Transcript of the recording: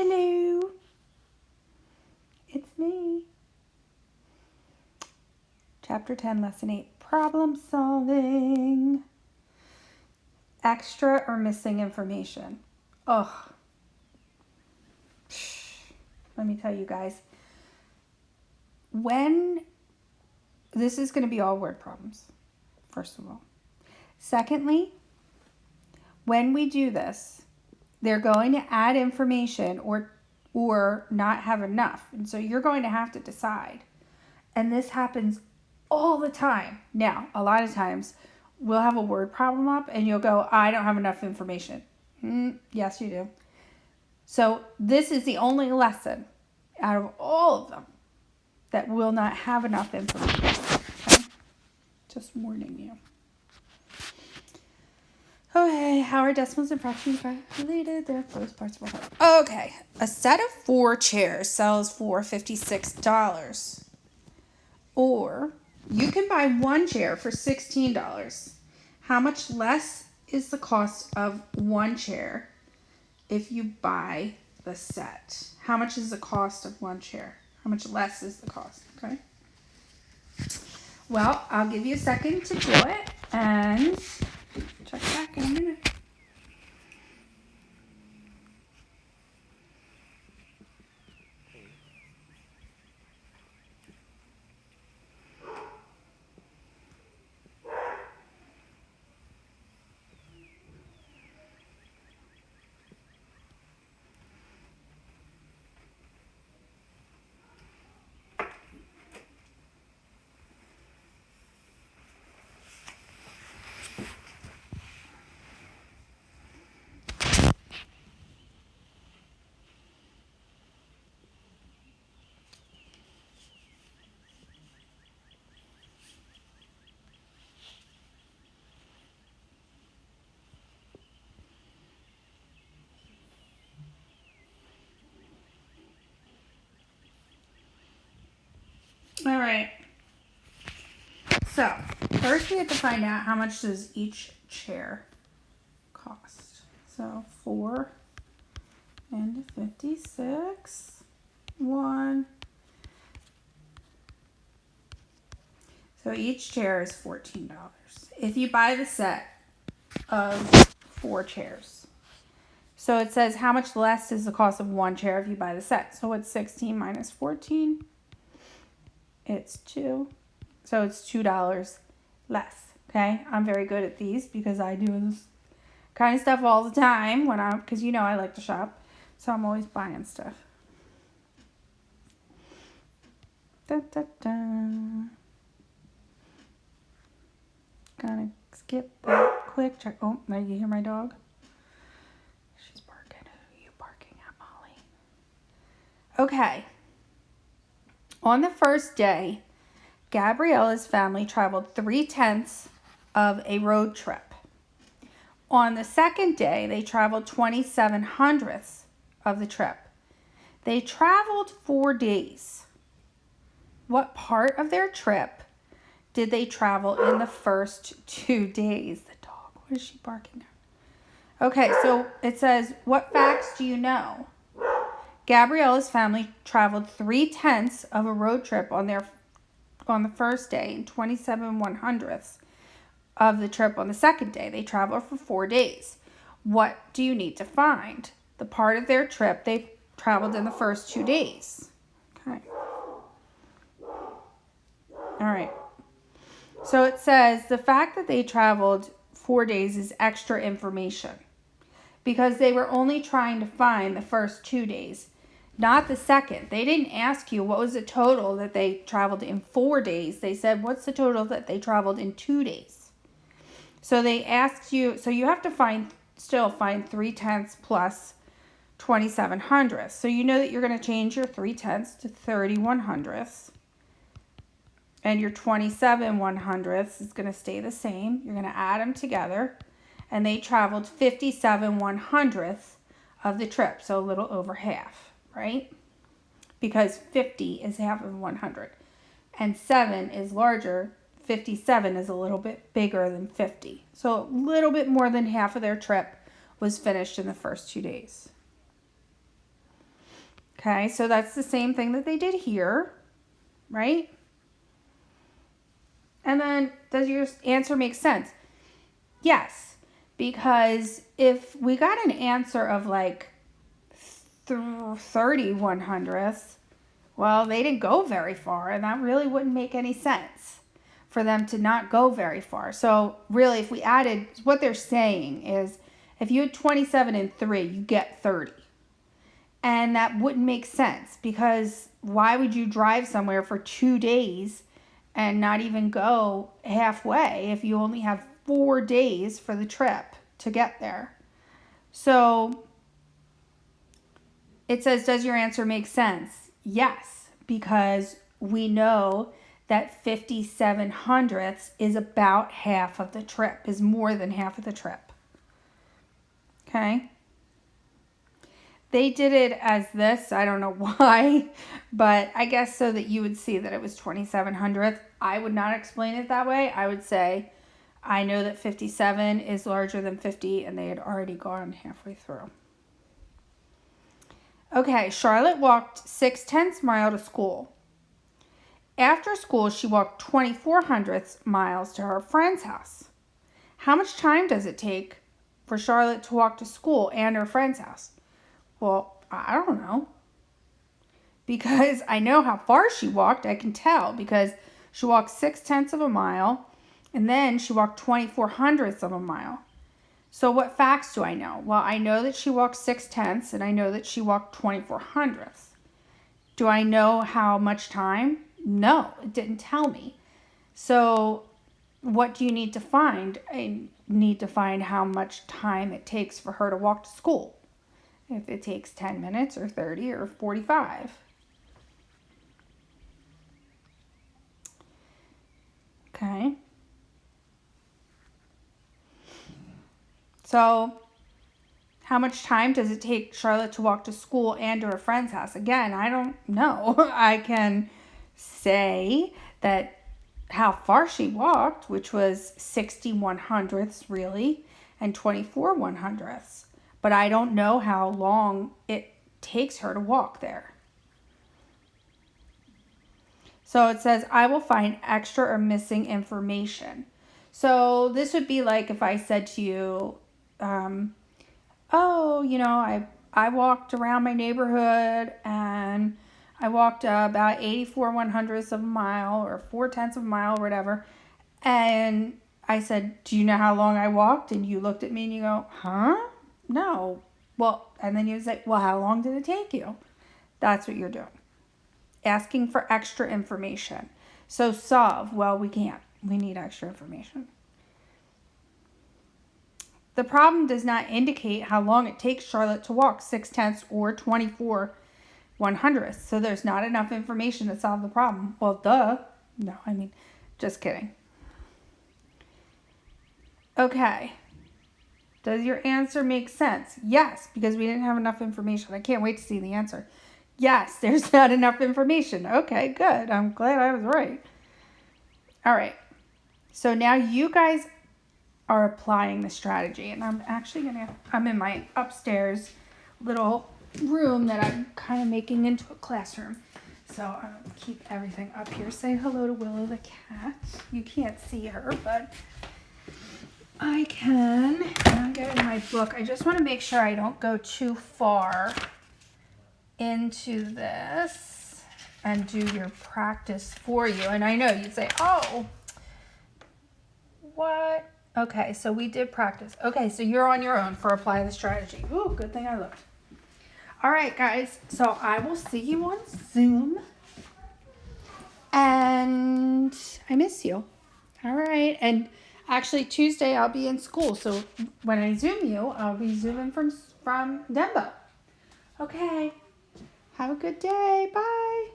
Hello. It's me. Chapter 10, Lesson 8, Problem Solving. Extra or missing information. Ugh. Let me tell you guys. This is going to be all word problems, first of all. Secondly, when we do this, they're going to add information or not have enough. And so you're going to have to decide. And this happens all the time. Now, a lot of times we'll have a word problem up and you'll go, I don't have enough information. Yes, you do. So this is the only lesson out of all of them that will not have enough information. Okay? Just warning you. Okay, how are decimals and fractions related? They're both parts of a whole. Okay, a set of 4 chairs sells for $56. Or you can buy 1 chair for $16. How much less is the cost of 1 chair if you buy the set? How much is the cost of 1 chair? How much less is the cost? Okay. Well, I'll give you a second to do it and check back in a minute. All right. So, first we have to find out how much does each chair cost. So, 4 and 56. 1. So each chair is $14. If you buy the set of 4 chairs. So it says how much less is the cost of 1 chair if you buy the set. So it's 16 minus 14. It's 2. So it's $2 less. Okay? I'm very good at these because I do this kind of stuff all the time because you know I like to shop. So I'm always buying stuff. Da, da, da. Gonna skip that quick check. Oh, now you hear my dog? She's barking. Who are you barking at, Molly? Okay. On the first day, Gabriella's family traveled 3/10 of a road trip. On the second day, they traveled 27/100 of the trip. They traveled 4 days. What part of their trip did they travel in the first 2 days? The dog, what is she barking at? Okay, so it says, what facts do you know? Gabriella's family traveled 3/10 of a road trip on the first day and 27/100 of the trip on the second day. They traveled for 4 days. What do you need to find? The part of their trip they traveled in the first 2 days. Okay. All right. So it says the fact that they traveled 4 days is extra information because they were only trying to find the first 2 days, not the second. They didn't ask you what was the total that they traveled in 4 days. They said, what's the total that they traveled in 2 days? So they asked you, so you have to still find 3/10 plus 27/100. So you know that you're going to change your 3/10 to 30/100. And your 27/100 is going to stay the same. You're going to add them together. And they traveled 57/100 of the trip. So a little over half, right? Because 50 is half of 100. And 7 is larger. 57 is a little bit bigger than 50. So a little bit more than half of their trip was finished in the first 2 days. Okay, so that's the same thing that they did here, right? And then, does your answer make sense? Yes, because if we got an answer of like 30/100ths, well, they didn't go very far, and that really wouldn't make any sense for them to not go very far. So really, if we added, what they're saying is, if you had 27 and 3, you get 30. And that wouldn't make sense, because why would you drive somewhere for 2 days and not even go halfway if you only have 4 days for the trip to get there? So it says, does your answer make sense? Yes, because we know that 57/100ths is about half of the trip, is more than half of the trip. Okay? They did it as this. I don't know why, but I guess so that you would see that it was 27/100ths. I would not explain it that way. I would say, I know that 57 is larger than 50, and they had already gone halfway through. Okay, Charlotte walked 6/10 mile to school. After school, she walked 24/100ths miles to her friend's house. How much time does it take for Charlotte to walk to school and her friend's house? Well, I don't know. Because I know how far she walked. I can tell because she walked 6/10 of a mile, and then she walked 24/100ths of a mile. So what facts do I know? Well, I know that she walked 6/10, and I know that she walked 24/100ths. Do I know how much time? No, it didn't tell me. So what do you need to find? I need to find how much time it takes for her to walk to school. If it takes 10 minutes or 30 or 45. Okay. So how much time does it take Charlotte to walk to school and to her friend's house? Again, I don't know. I can say that how far she walked, which was 60/100ths really, and 24/100ths. But I don't know how long it takes her to walk there. So it says, I will find extra or missing information. So this would be like if I said to you, I walked around my neighborhood and I walked about 84/100ths of a mile or 4/10 of a mile or whatever. And I said, do you know how long I walked? And you looked at me and you go, huh? No. Well, and then you say, well, how long did it take you? That's what you're doing. Asking for extra information. So solve. Well, we can't. We need extra information. The problem does not indicate how long it takes Charlotte to walk 6/10 or 24/100ths. So there's not enough information to solve the problem. Well, duh. No, just kidding. Okay. Does your answer make sense? Yes, because we didn't have enough information. I can't wait to see the answer. Yes, there's not enough information. Okay, good. I'm glad I was right. All right. So now you guys are applying the strategy. And I'm actually I'm in my upstairs little room that I'm kind of making into a classroom. So I'm going to keep everything up here. Say hello to Willow the cat. You can't see her, but I can. I'm getting my book. I just want to make sure I don't go too far into this and do your practice for you. And I know you'd say, oh, what? Okay, so we did practice. Okay, so you're on your own for apply the strategy. Ooh, good thing I looked. All right, guys. So I will see you on Zoom. And I miss you. All right. And actually, Tuesday I'll be in school. So when I Zoom you, I'll be Zooming from Denver. Okay. Have a good day. Bye.